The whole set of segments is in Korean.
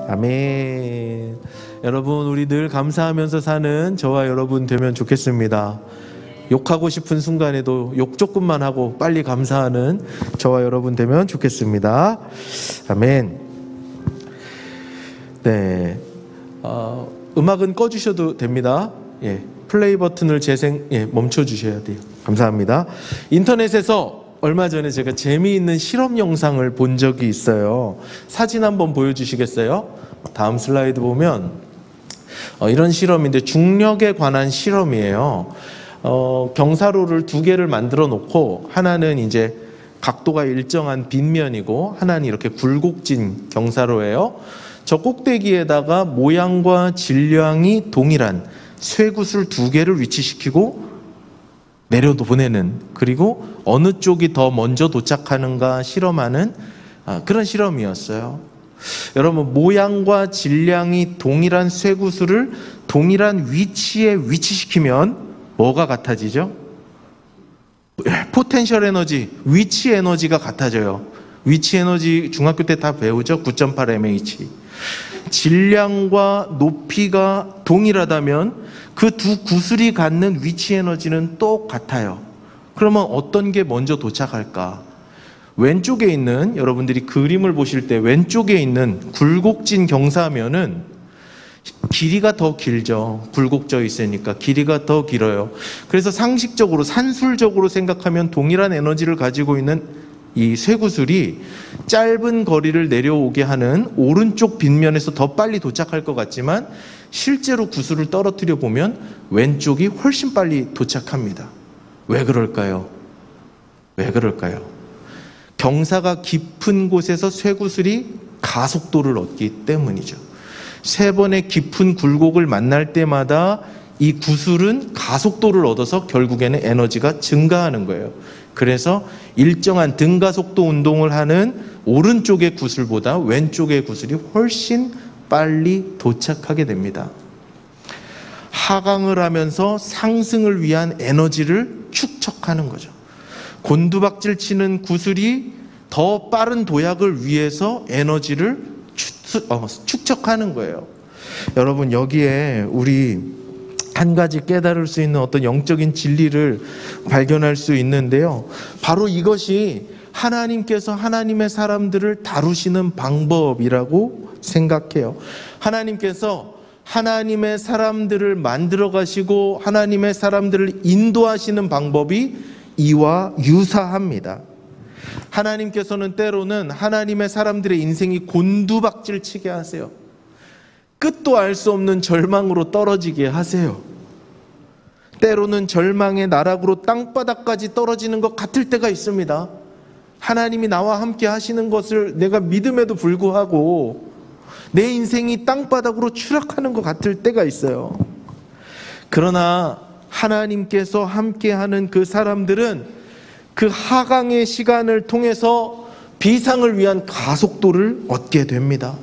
아멘. 여러분, 우리 늘 감사하면서 사는 저와 여러분 되면 좋겠습니다. 욕하고 싶은 순간에도 욕 조금만 하고 빨리 감사하는 저와 여러분 되면 좋겠습니다. 아멘. 네, 음악은 꺼주셔도 됩니다. 예, 플레이 버튼을 멈춰주셔야 돼요. 감사합니다. 인터넷에서 얼마 전에 제가 재미있는 실험 영상을 본 적이 있어요. 사진 한번 보여주시겠어요? 다음 슬라이드 보면 이런 실험인데 중력에 관한 실험이에요. 경사로를 두 개를 만들어 놓고 하나는 이제 각도가 일정한 빗면이고 하나는 이렇게 굴곡진 경사로예요. 저 꼭대기에다가 모양과 질량이 동일한 쇠구슬 두 개를 위치시키고 내려도 보내는, 그리고 어느 쪽이 더 먼저 도착하는가 실험하는 그런 실험이었어요. 여러분, 모양과 질량이 동일한 쇠구슬을 동일한 위치에 위치시키면 뭐가 같아지죠? 포텐셜 에너지, 위치 에너지가 같아져요. 위치 에너지 중학교 때 다 배우죠? 9.8 mH. 질량과 높이가 동일하다면 그 두 구슬이 갖는 위치 에너지는 똑같아요. 그러면 어떤 게 먼저 도착할까? 왼쪽에 있는, 여러분들이 그림을 보실 때 왼쪽에 있는 굴곡진 경사면은 길이가 더 길죠. 굴곡져 있으니까 길이가 더 길어요. 그래서 상식적으로, 산술적으로 생각하면 동일한 에너지를 가지고 있는 이 쇠구슬이 짧은 거리를 내려오게 하는 오른쪽 빗면에서 더 빨리 도착할 것 같지만 실제로 구슬을 떨어뜨려 보면 왼쪽이 훨씬 빨리 도착합니다. 왜 그럴까요? 왜 그럴까요? 경사가 깊은 곳에서 쇠구슬이 가속도를 얻기 때문이죠. 세 번의 깊은 굴곡을 만날 때마다 이 구슬은 가속도를 얻어서 결국에는 에너지가 증가하는 거예요. 그래서 일정한 등가속도 운동을 하는 오른쪽의 구슬보다 왼쪽의 구슬이 훨씬 빨리 도착하게 됩니다. 하강을 하면서 상승을 위한 에너지를 축적하는 거죠. 곤두박질 치는 구슬이 더 빠른 도약을 위해서 에너지를 축적하는 거예요. 여러분, 여기에 우리 한 가지 깨달을 수 있는 어떤 영적인 진리를 발견할 수 있는데요. 바로 이것이 하나님께서 하나님의 사람들을 다루시는 방법이라고 생각해요. 하나님께서 하나님의 사람들을 만들어 가시고 하나님의 사람들을 인도하시는 방법이 이와 유사합니다. 하나님께서는 때로는 하나님의 사람들의 인생이 곤두박질 치게 하세요. 끝도 알 수 없는 절망으로 떨어지게 하세요. 때로는 절망의 나락으로 땅바닥까지 떨어지는 것 같을 때가 있습니다. 하나님이 나와 함께 하시는 것을 내가 믿음에도 불구하고 내 인생이 땅바닥으로 추락하는 것 같을 때가 있어요. 그러나 하나님께서 함께하는 그 사람들은 그 하강의 시간을 통해서 비상을 위한 가속도를 얻게 됩니다.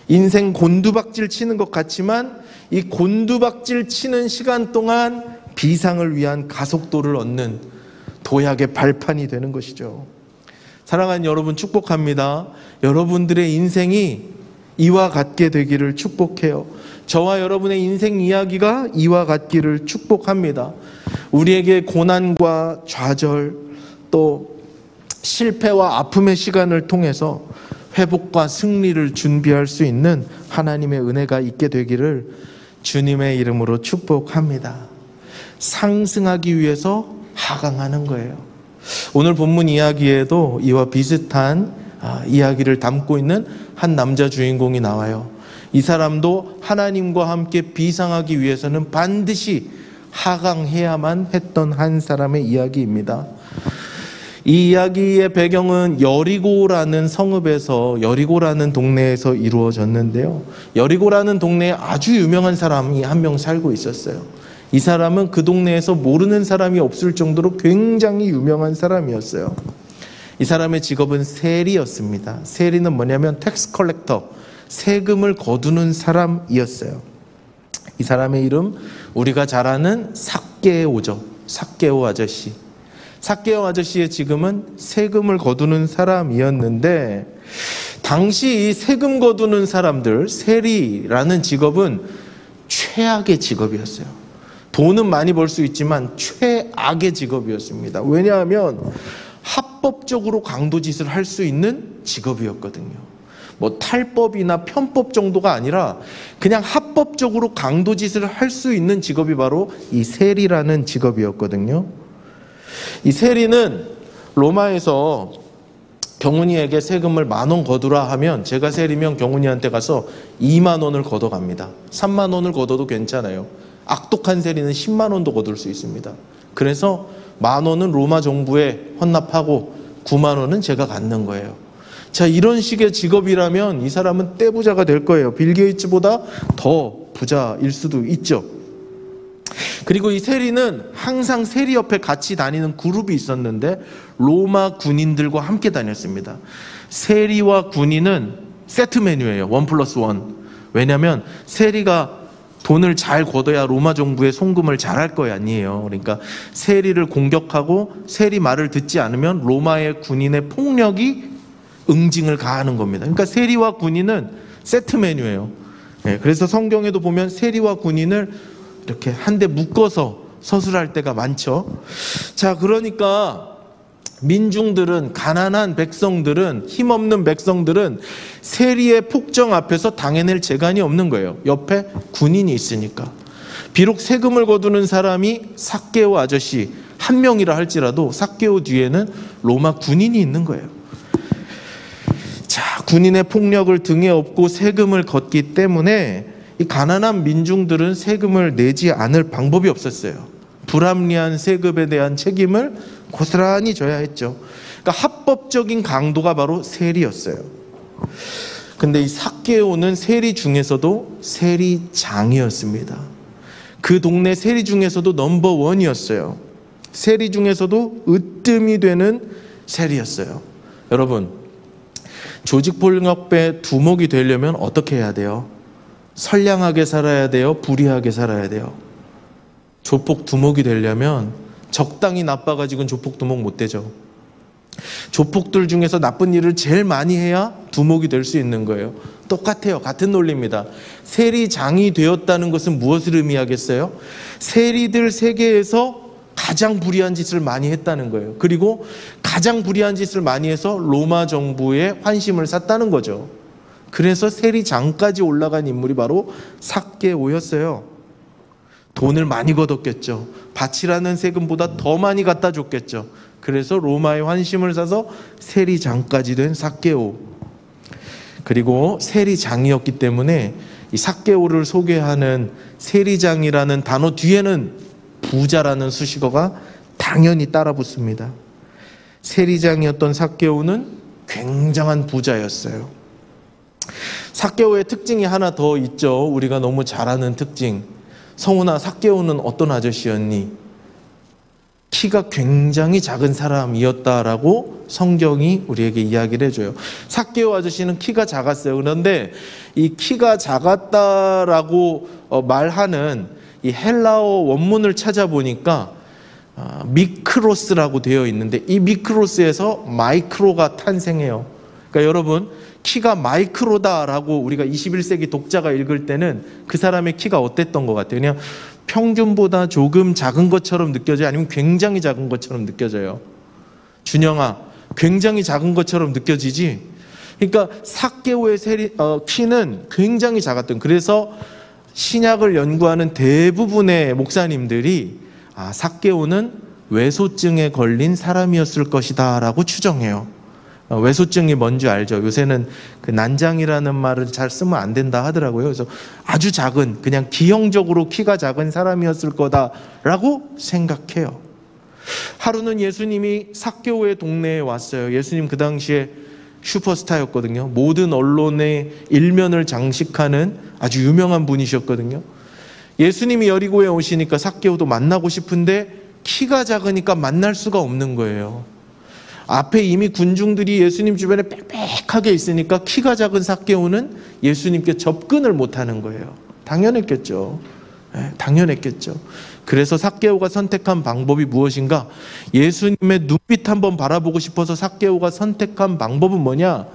인생 곤두박질 치는 것 같지만 이 곤두박질 치는 시간 동안 비상을 위한 가속도를 얻는 도약의 발판이 되는 것이죠. 사랑하는 여러분, 축복합니다. 여러분들의 인생이 이와 같게 되기를 축복해요. 저와 여러분의 인생 이야기가 이와 같기를 축복합니다. 우리에게 고난과 좌절, 또 실패와 아픔의 시간을 통해서 회복과 승리를 준비할 수 있는 하나님의 은혜가 있게 되기를 주님의 이름으로 축복합니다. 상승하기 위해서 하강하는 거예요. 오늘 본문 이야기에도 이와 비슷한 이야기를 담고 있는 한 남자 주인공이 나와요. 이 사람도 하나님과 함께 비상하기 위해서는 반드시 하강해야만 했던 한 사람의 이야기입니다. 이 이야기의 배경은 여리고라는 성읍에서, 여리고라는 동네에서 이루어졌는데요. 여리고라는 동네에 아주 유명한 사람이 한 명 살고 있었어요. 이 사람은 그 동네에서 모르는 사람이 없을 정도로 굉장히 유명한 사람이었어요. 이 사람의 직업은 세리였습니다. 세리는 뭐냐면 텍스 컬렉터, 세금을 거두는 사람이었어요. 이 사람의 이름, 우리가 잘 아는 삭개오죠. 삭개오 아저씨. 삭개오 아저씨의 직업은 세금을 거두는 사람이었는데 당시 이 세금 거두는 사람들, 세리라는 직업은 최악의 직업이었어요. 돈은 많이 벌 수 있지만 최악의 직업이었습니다. 왜냐하면 합법적으로 강도짓을 할 수 있는 직업이었거든요. 뭐 탈법이나 편법 정도가 아니라 그냥 합법적으로 강도짓을 할 수 있는 직업이 바로 이 세리라는 직업이었거든요. 이 세리는 로마에서 경훈이에게 세금을 10,000원 거두라 하면, 제가 세리면 경훈이한테 가서 20,000원을 걷어갑니다. 30,000원을 걷어도 괜찮아요. 악독한 세리는 100,000원도 거둘 수 있습니다. 그래서 10,000원은 로마 정부에 헌납하고 90,000원은 제가 갖는 거예요. 자, 이런 식의 직업이라면 이 사람은 떼부자가 될 거예요. 빌 게이츠보다 더 부자일 수도 있죠. 그리고 이 세리는 항상 세리 옆에 같이 다니는 그룹이 있었는데 로마 군인들과 함께 다녔습니다. 세리와 군인은 세트 메뉴예요. 1+1. 왜냐하면 세리가 돈을 잘 걷어야 로마 정부의 송금을 잘할 거 아니에요. 그러니까 세리를 공격하고 세리 말을 듣지 않으면 로마의 군인의 폭력이 응징을 가하는 겁니다. 그러니까 세리와 군인은 세트 메뉴예요. 그래서 성경에도 보면 세리와 군인을 이렇게 한데 묶어서 서술할 때가 많죠. 자, 그러니까 민중들은, 가난한 백성들은, 힘없는 백성들은 세리의 폭정 앞에서 당해낼 재간이 없는 거예요. 옆에 군인이 있으니까. 비록 세금을 거두는 사람이 삭개오 아저씨 한 명이라 할지라도 삭개오 뒤에는 로마 군인이 있는 거예요. 자, 군인의 폭력을 등에 업고 세금을 걷기 때문에 이 가난한 민중들은 세금을 내지 않을 방법이 없었어요. 불합리한 세금에 대한 책임을 고스란히 져야 했죠. 그러니까 합법적인 강도가 바로 세리였어요. 근데 이 삭개오는 세리 중에서도 세리장이었습니다. 그 동네 세리 중에서도 넘버원이었어요. 세리 중에서도 으뜸이 되는 세리였어요. 여러분, 조직폭력배 두목이 되려면 어떻게 해야 돼요? 선량하게 살아야 돼요? 불의하게 살아야 돼요? 조폭 두목이 되려면 적당히 나빠가지고는 조폭 두목 못 되죠. 조폭들 중에서 나쁜 일을 제일 많이 해야 두목이 될 수 있는 거예요. 똑같아요. 같은 논리입니다. 세리장이 되었다는 것은 무엇을 의미하겠어요? 세리들 세계에서 가장 불의한 짓을 많이 했다는 거예요. 그리고 가장 불의한 짓을 많이 해서 로마 정부의 환심을 샀다는 거죠. 그래서 세리장까지 올라간 인물이 바로 삭개오였어요. 돈을 많이 걷었겠죠. 바치라는 세금보다 더 많이 갖다 줬겠죠. 그래서 로마의 환심을 사서 세리장까지 된 삭개오. 그리고 세리장이었기 때문에 이 삭개오를 소개하는 세리장이라는 단어 뒤에는 부자라는 수식어가 당연히 따라 붙습니다. 세리장이었던 삭개오는 굉장한 부자였어요. 삭개오의 특징이 하나 더 있죠. 우리가 너무 잘 아는 특징. 성훈아, 삭개오는 어떤 아저씨였니? 키가 굉장히 작은 사람이었다라고 성경이 우리에게 이야기를 해줘요. 삭개오 아저씨는 키가 작았어요. 그런데 이 키가 작았다라고 말하는 이 헬라어 원문을 찾아보니까 미크로스라고 되어 있는데 이 미크로스에서 마이크로가 탄생해요. 그러니까 여러분, 키가 마이크로다라고 우리가 21세기 독자가 읽을 때는 그 사람의 키가 어땠던 것 같아요? 그냥 평균보다 조금 작은 것처럼 느껴져요? 아니면 굉장히 작은 것처럼 느껴져요? 준영아, 굉장히 작은 것처럼 느껴지지? 그러니까 삭개오의 키는 굉장히 작았던, 그래서 신약을 연구하는 대부분의 목사님들이 삭개오는 외소증에 걸린 사람이었을 것이다 라고 추정해요. 외소증이 뭔지 알죠? 요새는 그 난장이라는 말을 잘 쓰면 안 된다 하더라고요. 그래서 아주 작은, 그냥 기형적으로 키가 작은 사람이었을 거다라고 생각해요. 하루는 예수님이 삭개오의 동네에 왔어요. 예수님 그 당시에 슈퍼스타였거든요. 모든 언론의 일면을 장식하는 아주 유명한 분이셨거든요. 예수님이 여리고에 오시니까 삭개오도 만나고 싶은데 키가 작으니까 만날 수가 없는 거예요. 앞에 이미 군중들이 예수님 주변에 빽빽하게 있으니까 키가 작은 삭개오는 예수님께 접근을 못하는 거예요. 당연했겠죠. 당연했겠죠. 그래서 삭개오가 선택한 방법이 무엇인가? 예수님의 눈빛 한번 바라보고 싶어서 삭개오가 선택한 방법은 뭐냐?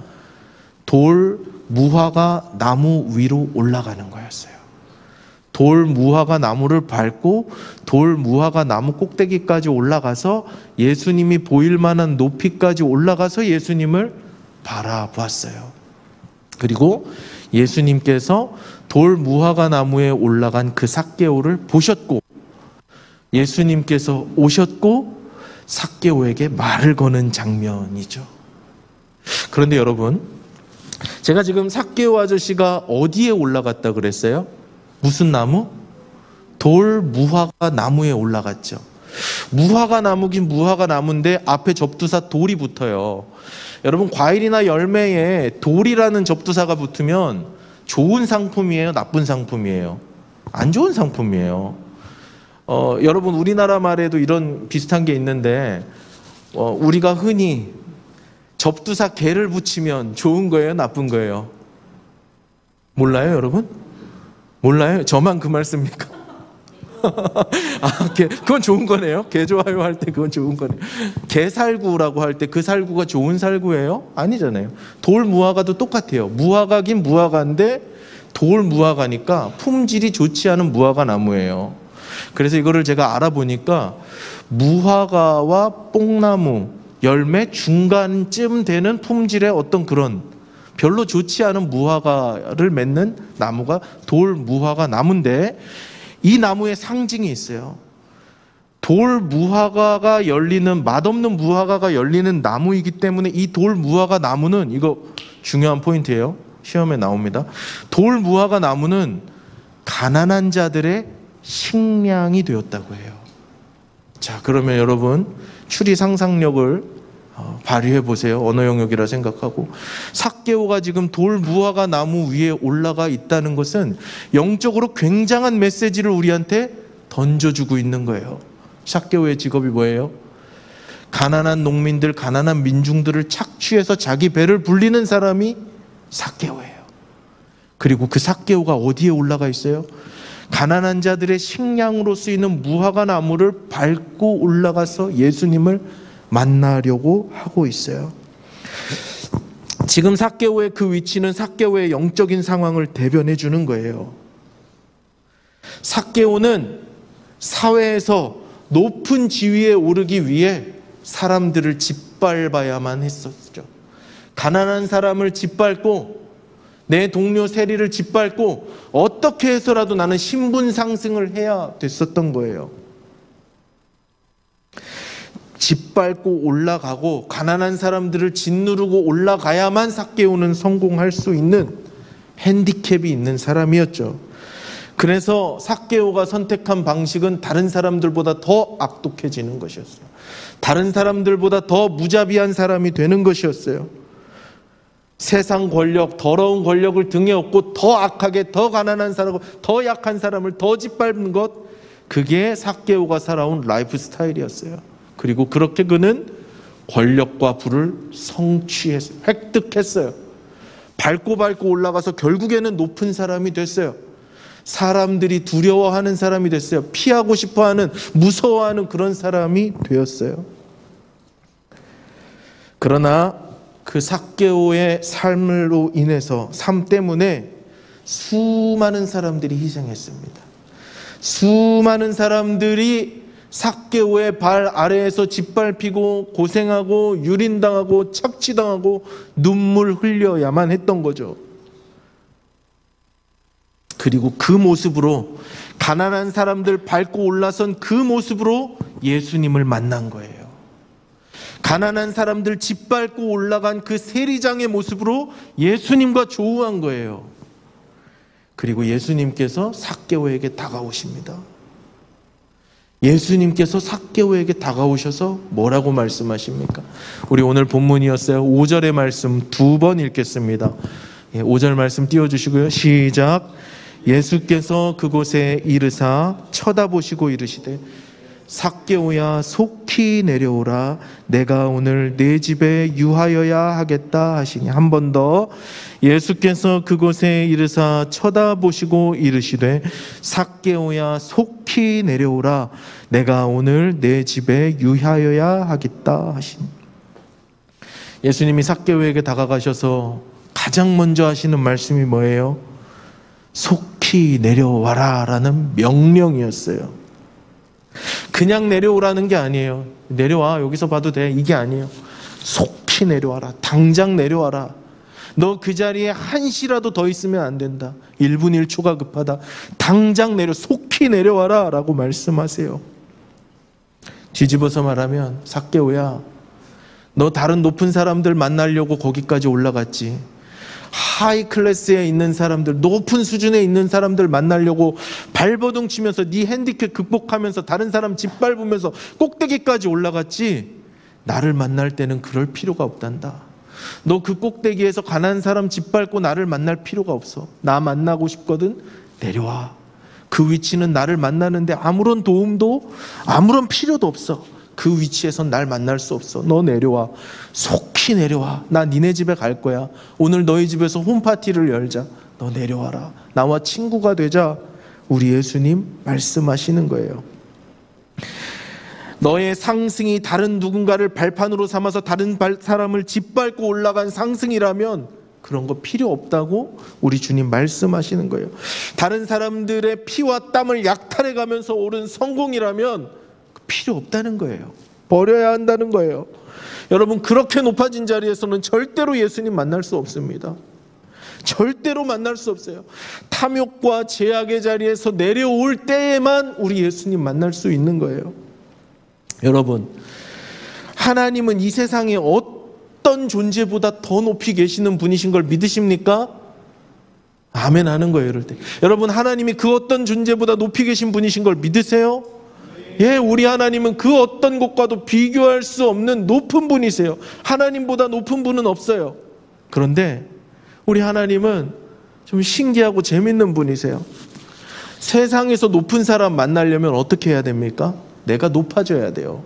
돌 무화과 나무 위로 올라가는 거였어요. 돌 무화과 나무를 밟고 돌 무화과 나무 꼭대기까지 올라가서 예수님이 보일 만한 높이까지 올라가서 예수님을 바라보았어요. 그리고 예수님께서 돌 무화과 나무에 올라간 그 삭개오를 보셨고, 예수님께서 오셨고 삭개오에게 말을 거는 장면이죠. 그런데 여러분, 제가 지금 삭개오 아저씨가 어디에 올라갔다 그랬어요? 무슨 나무? 돌 무화과 나무에 올라갔죠. 무화과 나무긴 무화과 나무인데 앞에 접두사 돌이 붙어요. 여러분, 과일이나 열매에 돌이라는 접두사가 붙으면 좋은 상품이에요, 나쁜 상품이에요? 안 좋은 상품이에요. 여러분, 우리나라 말에도 이런 비슷한 게 있는데, 우리가 흔히 접두사 개를 붙이면 좋은 거예요, 나쁜 거예요? 몰라요, 여러분? 몰라요? 저만 그 말 씁니까? 그건 좋은 거네요. 개 좋아요 할 때 그건 좋은 거네요. 개살구라고 할 때 그 살구가 좋은 살구예요? 아니잖아요. 돌 무화과도 똑같아요. 무화과긴 무화과인데 돌 무화과니까 품질이 좋지 않은 무화과 나무예요. 그래서 이거를 제가 알아보니까 무화과와 뽕나무, 열매 중간쯤 되는 품질의 어떤 그런 별로 좋지 않은 무화과를 맺는 나무가 돌 무화과 나무인데, 이 나무에 상징이 있어요. 돌 무화과가 열리는, 맛없는 무화과가 열리는 나무이기 때문에 이 돌 무화과 나무는, 이거 중요한 포인트예요. 시험에 나옵니다. 돌 무화과 나무는 가난한 자들의 식량이 되었다고 해요. 자, 그러면 여러분 추리 상상력을 발휘해 보세요. 언어 영역이라 생각하고, 삭개오가 지금 돌 무화과 나무 위에 올라가 있다는 것은 영적으로 굉장한 메시지를 우리한테 던져주고 있는 거예요. 삭개오의 직업이 뭐예요? 가난한 농민들, 가난한 민중들을 착취해서 자기 배를 불리는 사람이 삭개오예요. 그리고 그 삭개오가 어디에 올라가 있어요? 가난한 자들의 식량으로 쓰이는 무화과 나무를 밟고 올라가서 예수님을 만나려고 하고 있어요. 지금 삭개오의 그 위치는 삭개오의 영적인 상황을 대변해 주는 거예요. 삭개오는 사회에서 높은 지위에 오르기 위해 사람들을 짓밟아야만 했었죠. 가난한 사람을 짓밟고 내 동료 세리를 짓밟고 어떻게 해서라도 나는 신분 상승을 해야 됐었던 거예요. 짓밟고 올라가고 가난한 사람들을 짓누르고 올라가야만 삭개오는 성공할 수 있는 핸디캡이 있는 사람이었죠. 그래서 삭개오가 선택한 방식은 다른 사람들보다 더 악독해지는 것이었어요. 다른 사람들보다 더 무자비한 사람이 되는 것이었어요. 세상 권력, 더러운 권력을 등에 업고 더 악하게, 더 가난한 사람을, 더 약한 사람을 더 짓밟는 것, 그게 삭개오가 살아온 라이프 스타일이었어요. 그리고 그렇게 그는 권력과 부를 성취했어요. 획득했어요. 밟고 올라가서 결국에는 높은 사람이 됐어요. 사람들이 두려워하는 사람이 됐어요. 피하고 싶어하는, 무서워하는 그런 사람이 되었어요. 그러나 그 삭개오의 삶으로 인해서, 삶 때문에 수많은 사람들이 희생했습니다. 수많은 사람들이 삭개오의 발 아래에서 짓밟히고 고생하고 유린당하고 착취당하고 눈물 흘려야만 했던 거죠. 그리고 그 모습으로, 가난한 사람들 밟고 올라선 그 모습으로 예수님을 만난 거예요. 가난한 사람들 짓밟고 올라간 그 세리장의 모습으로 예수님과 조우한 거예요. 그리고 예수님께서 삭개오에게 다가오십니다. 예수님께서 삭개오에게 다가오셔서 뭐라고 말씀하십니까? 우리 오늘 본문이었어요. 5절의 말씀 2번 읽겠습니다. 5절 말씀 띄워주시고요. 시작. 예수께서 그곳에 이르사 쳐다보시고 이르시되 삭개오야 속히 내려오라, 내가 오늘 내 집에 유하여야 하겠다 하시니. 한 번 더. 예수께서 그곳에 이르사 쳐다보시고 이르시되 삭개오야 속히 내려오라, 내가 오늘 내 집에 유하여야 하겠다 하시니. 예수님이 삭개오에게 다가가셔서 가장 먼저 하시는 말씀이 뭐예요? 속히 내려와라 라는 명령이었어요. 그냥 내려오라는 게 아니에요. 내려와, 여기서 봐도 돼, 이게 아니에요. 속히 내려와라. 당장 내려와라. 너 그 자리에 한시라도 더 있으면 안 된다. 1분 1초가 급하다. 당장 속히 내려와라 라고 말씀하세요. 뒤집어서 말하면, 삭개오야, 너 다른 높은 사람들 만나려고 거기까지 올라갔지. 하이 클래스에 있는 사람들, 높은 수준에 있는 사람들 만나려고 발버둥 치면서 네 핸디캡 극복하면서 다른 사람 짓밟으면서 꼭대기까지 올라갔지. 나를 만날 때는 그럴 필요가 없단다. 너 그 꼭대기에서 가난한 사람 짓밟고 나를 만날 필요가 없어. 나 만나고 싶거든? 내려와. 그 위치는 나를 만나는데 아무런 도움도 아무런 필요도 없어. 그 위치에선 날 만날 수 없어. 너 내려와. 속히 내려와. 나 니네 집에 갈 거야. 오늘 너희 집에서 홈파티를 열자. 너 내려와라. 나와 친구가 되자. 우리 예수님 말씀하시는 거예요. 너의 상승이 다른 누군가를 발판으로 삼아서 다른 사람을 짓밟고 올라간 상승이라면 그런 거 필요 없다고 우리 주님 말씀하시는 거예요. 다른 사람들의 피와 땀을 약탈해 가면서 오른 성공이라면 필요 없다는 거예요. 버려야 한다는 거예요. 여러분, 그렇게 높아진 자리에서는 절대로 예수님 만날 수 없습니다. 절대로 만날 수 없어요. 탐욕과 제약의 자리에서 내려올 때에만 우리 예수님 만날 수 있는 거예요. 여러분, 하나님은 이 세상에 어떤 존재보다 더 높이 계시는 분이신 걸 믿으십니까? 아멘 하는 거예요. 이럴 때 여러분, 하나님이 그 어떤 존재보다 높이 계신 분이신 걸 믿으세요? 예, 우리 하나님은 그 어떤 것과도 비교할 수 없는 높은 분이세요. 하나님보다 높은 분은 없어요. 그런데 우리 하나님은 좀 신기하고 재밌는 분이세요. 세상에서 높은 사람 만나려면 어떻게 해야 됩니까? 내가 높아져야 돼요.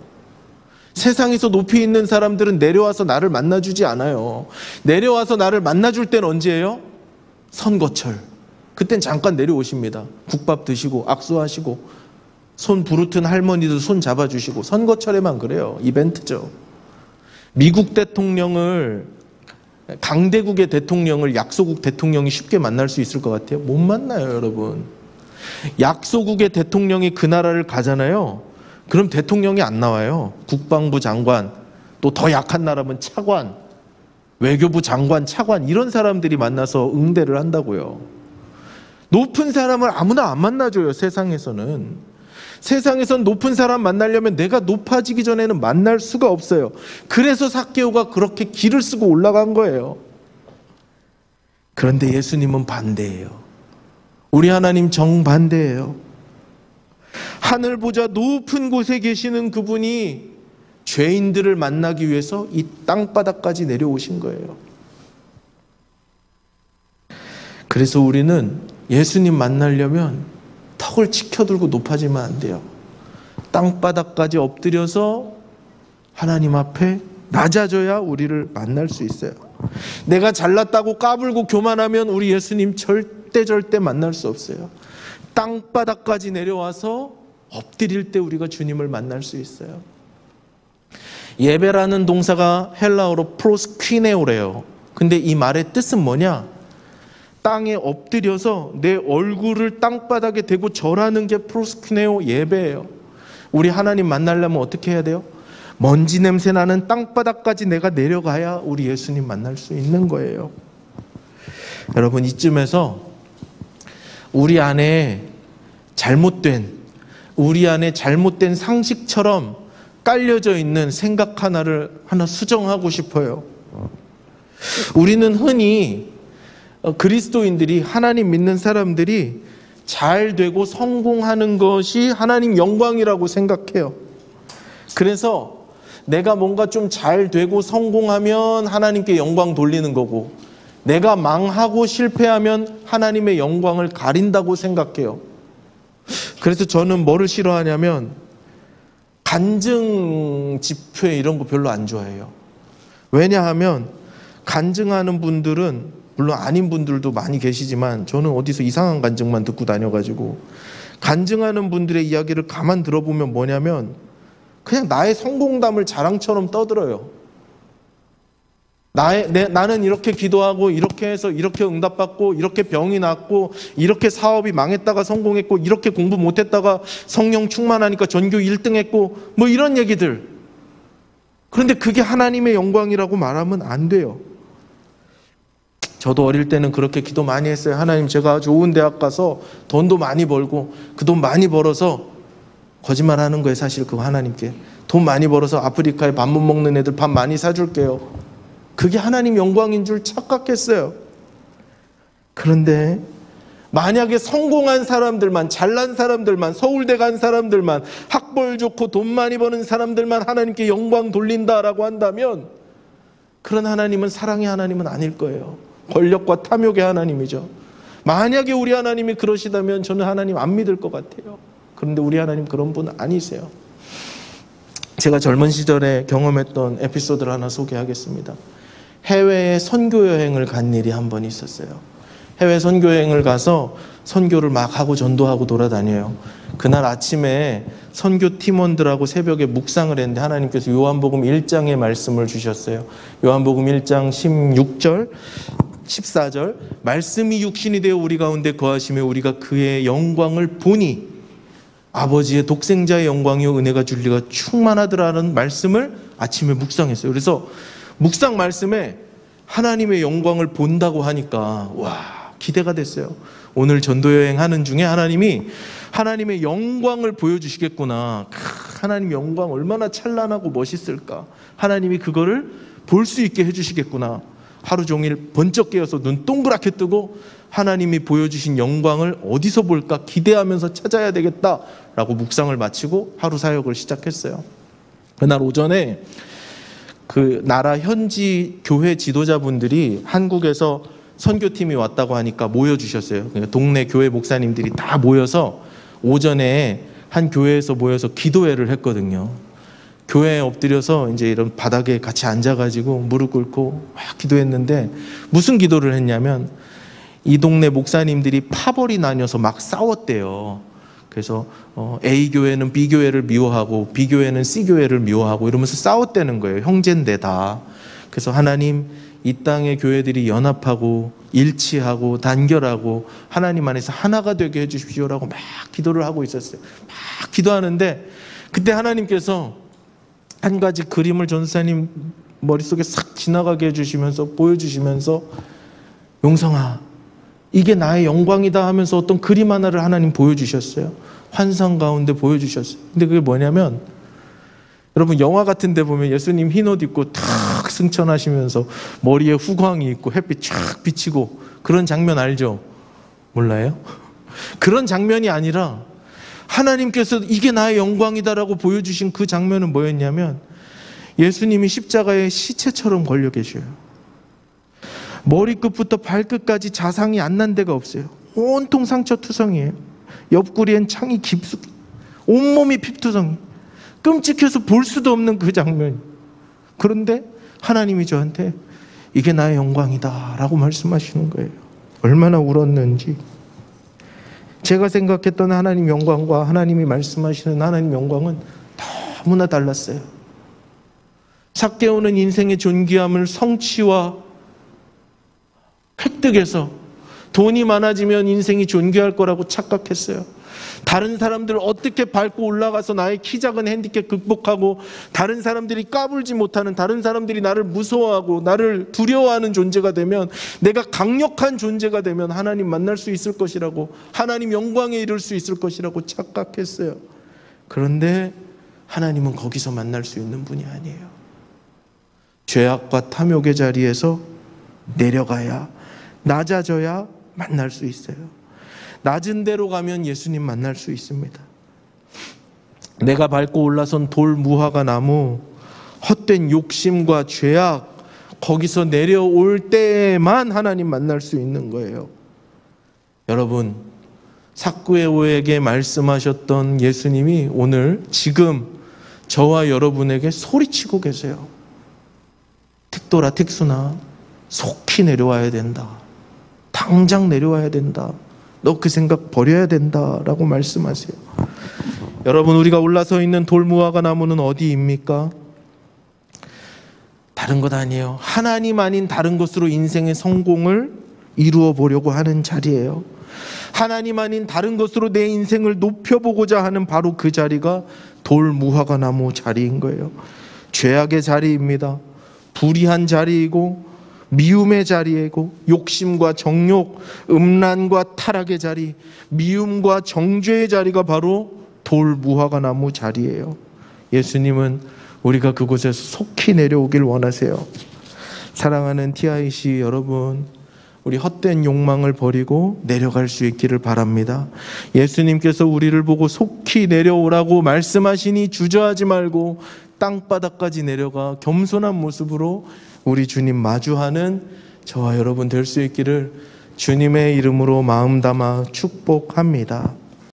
세상에서 높이 있는 사람들은 내려와서 나를 만나주지 않아요. 내려와서 나를 만나줄 때는 언제예요? 선거철. 그땐 잠깐 내려오십니다. 국밥 드시고 악수하시고 손 부르튼 할머니도 손 잡아주시고. 선거철에만 그래요. 이벤트죠. 미국 대통령을, 강대국의 대통령을 약소국 대통령이 쉽게 만날 수 있을 것 같아요? 못 만나요, 여러분. 약소국의 대통령이 그 나라를 가잖아요. 그럼 대통령이 안 나와요. 국방부 장관, 또 더 약한 나라면 차관, 외교부 장관, 차관, 이런 사람들이 만나서 응대를 한다고요. 높은 사람을 아무나 안 만나줘요, 세상에서는. 세상에선 높은 사람 만나려면 내가 높아지기 전에는 만날 수가 없어요. 그래서 삭개오가 그렇게 길을 쓰고 올라간 거예요. 그런데 예수님은 반대예요. 우리 하나님 정반대예요. 하늘보다 높은 곳에 계시는 그분이 죄인들을 만나기 위해서 이 땅바닥까지 내려오신 거예요. 그래서 우리는 예수님 만나려면 턱을 치켜들고 높아지면 안 돼요. 땅바닥까지 엎드려서 하나님 앞에 낮아져야 우리를 만날 수 있어요. 내가 잘났다고 까불고 교만하면 우리 예수님 절대 만날 수 없어요. 땅바닥까지 내려와서 엎드릴 때 우리가 주님을 만날 수 있어요. 예배라는 동사가 헬라어로 프로스퀴네오래요. 근데 이 말의 뜻은 뭐냐? 땅에 엎드려서 내 얼굴을 땅바닥에 대고 절하는 게 프로스퀴네오 예배예요. 우리 하나님 만나려면 어떻게 해야 돼요? 먼지 냄새 나는 땅바닥까지 내가 내려가야 우리 예수님 만날 수 있는 거예요. 여러분, 이쯤에서 우리 안에 잘못된 상식처럼 깔려져 있는 생각 하나 수정하고 싶어요. 우리는 흔히 그리스도인들이, 하나님 믿는 사람들이 잘 되고 성공하는 것이 하나님 영광이라고 생각해요. 그래서 내가 뭔가 좀 잘 되고 성공하면 하나님께 영광 돌리는 거고, 내가 망하고 실패하면 하나님의 영광을 가린다고 생각해요. 그래서 저는 뭐를 싫어하냐면 간증 집회 이런 거 별로 안 좋아해요. 왜냐하면 간증하는 분들은, 물론 아닌 분들도 많이 계시지만 저는 어디서 이상한 간증만 듣고 다녀가지고, 간증하는 분들의 이야기를 가만 들어보면 뭐냐면 그냥 나의 성공담을 자랑처럼 떠들어요. 나는 이렇게 기도하고 이렇게 해서 이렇게 응답받고 이렇게 병이 낫고 이렇게 사업이 망했다가 성공했고 이렇게 공부 못했다가 성령 충만하니까 전교 1등 했고 뭐 이런 얘기들. 그런데 그게 하나님의 영광이라고 말하면 안 돼요. 저도 어릴 때는 그렇게 기도 많이 했어요. 하나님, 제가 좋은 대학 가서 돈도 많이 벌고 그 돈 많이 벌어서, 거짓말하는 거예요 사실 그거 하나님께. 돈 많이 벌어서 아프리카에 밥 못 먹는 애들 밥 많이 사줄게요. 그게 하나님 영광인 줄 착각했어요. 그런데 만약에 성공한 사람들만, 잘난 사람들만, 서울대 간 사람들만, 학벌 좋고 돈 많이 버는 사람들만 하나님께 영광 돌린다라고 한다면 그런 하나님은 사랑의 하나님은 아닐 거예요. 권력과 탐욕의 하나님이죠. 만약에 우리 하나님이 그러시다면 저는 하나님 안 믿을 것 같아요. 그런데 우리 하나님 그런 분 아니세요. 제가 젊은 시절에 경험했던 에피소드를 하나 소개하겠습니다. 해외에 선교 여행을 간 일이 한 번 있었어요. 해외 선교 여행을 가서 선교를 막 하고 전도하고 돌아다녀요. 그날 아침에 선교 팀원들하고 새벽에 묵상을 했는데 하나님께서 요한복음 1장의 말씀을 주셨어요. 요한복음 1장 16절 14절 말씀이 육신이 되어 우리 가운데 거하시며 우리가 그의 영광을 보니 아버지의 독생자의 영광이요 은혜가 진리가 충만하더라는 말씀을 아침에 묵상했어요. 그래서 묵상 말씀에 하나님의 영광을 본다고 하니까 와, 기대가 됐어요. 오늘 전도여행 하는 중에 하나님이 하나님의 영광을 보여주시겠구나. 하나님 영광 얼마나 찬란하고 멋있을까. 하나님이 그거를 볼 수 있게 해주시겠구나. 하루 종일 번쩍 깨어서 눈 동그랗게 뜨고 하나님이 보여주신 영광을 어디서 볼까 기대하면서 찾아야 되겠다라고 묵상을 마치고 하루 사역을 시작했어요. 그날 오전에 그 나라 현지 교회 지도자분들이 한국에서 선교팀이 왔다고 하니까 모여주셨어요. 그러니까 동네 교회 목사님들이 다 모여서 오전에 한 교회에서 모여서 기도회를 했거든요. 교회에 엎드려서 이제 이런 바닥에 같이 앉아가지고 무릎 꿇고 막 기도했는데 무슨 기도를 했냐면 이 동네 목사님들이 파벌이 나뉘어서 막 싸웠대요. 그래서 A 교회는 B 교회를 미워하고 B 교회는 C 교회를 미워하고 이러면서 싸웠다는 거예요. 형제인데 다. 그래서 하나님 이 땅의 교회들이 연합하고 일치하고 단결하고 하나님 안에서 하나가 되게 해주십시오라고 막 기도를 하고 있었어요. 막 기도하는데 그때 하나님께서 한 가지 그림을 전사님 머릿속에 싹 지나가게 해주시면서 보여주시면서 용성아 이게 나의 영광이다 하면서 어떤 그림 하나를 하나님 보여주셨어요. 환상 가운데 보여주셨어요. 근데 그게 뭐냐면 여러분 영화 같은 데 보면 예수님 흰옷 입고 탁 승천하시면서 머리에 후광이 있고 햇빛 쫙 비치고 그런 장면 알죠? 몰라요? 그런 장면이 아니라 하나님께서 이게 나의 영광이다라고 보여주신 그 장면은 뭐였냐면 예수님이 십자가에 시체처럼 걸려 계셔요. 머리끝부터 발끝까지 자상이 안 난 데가 없어요. 온통 상처투성이에요. 옆구리엔 창이 깊숙이 온몸이 피투성이 끔찍해서 볼 수도 없는 그 장면. 그런데 하나님이 저한테 이게 나의 영광이다 라고 말씀하시는 거예요. 얼마나 울었는지. 제가 생각했던 하나님 영광과 하나님이 말씀하시는 하나님 영광은 너무나 달랐어요. 삭개오는 인생의 존귀함을 성취와 획득해서 돈이 많아지면 인생이 존귀할 거라고 착각했어요. 다른 사람들을 어떻게 밟고 올라가서 나의 키 작은 핸디캡 극복하고 다른 사람들이 까불지 못하는, 다른 사람들이 나를 무서워하고 나를 두려워하는 존재가 되면, 내가 강력한 존재가 되면 하나님 만날 수 있을 것이라고, 하나님 영광에 이를 수 있을 것이라고 착각했어요. 그런데 하나님은 거기서 만날 수 있는 분이 아니에요. 죄악과 탐욕의 자리에서 내려가야, 낮아져야 만날 수 있어요. 낮은 데로 가면 예수님 만날 수 있습니다. 내가 밟고 올라선 돌, 무화과 나무, 헛된 욕심과 죄악, 거기서 내려올 때에만 하나님 만날 수 있는 거예요. 여러분, 삭개오에게 말씀하셨던 예수님이 오늘 지금 저와 여러분에게 소리치고 계세요. 특도라 특수나 속히 내려와야 된다. 당장 내려와야 된다. 너 그 생각 버려야 된다라고 말씀하세요. 여러분, 우리가 올라서 있는 돌무화과 나무는 어디입니까? 다른 것 아니에요. 하나님 아닌 다른 것으로 인생의 성공을 이루어 보려고 하는 자리예요. 하나님 아닌 다른 것으로 내 인생을 높여보고자 하는 바로 그 자리가 돌 무화과 나무 자리인 거예요. 죄악의 자리입니다. 불의한 자리이고 미움의 자리이고 욕심과 정욕, 음란과 타락의 자리, 미움과 정죄의 자리가 바로 돌 무화과 나무 자리예요. 예수님은 우리가 그곳에서 속히 내려오길 원하세요. 사랑하는 TIC 여러분, 우리 헛된 욕망을 버리고 내려갈 수 있기를 바랍니다. 예수님께서 우리를 보고 속히 내려오라고 말씀하시니 주저하지 말고 땅바닥까지 내려가 겸손한 모습으로 우리 주님 마주하는 저와 여러분 될 수 있기를 주님의 이름으로 마음 담아 축복합니다.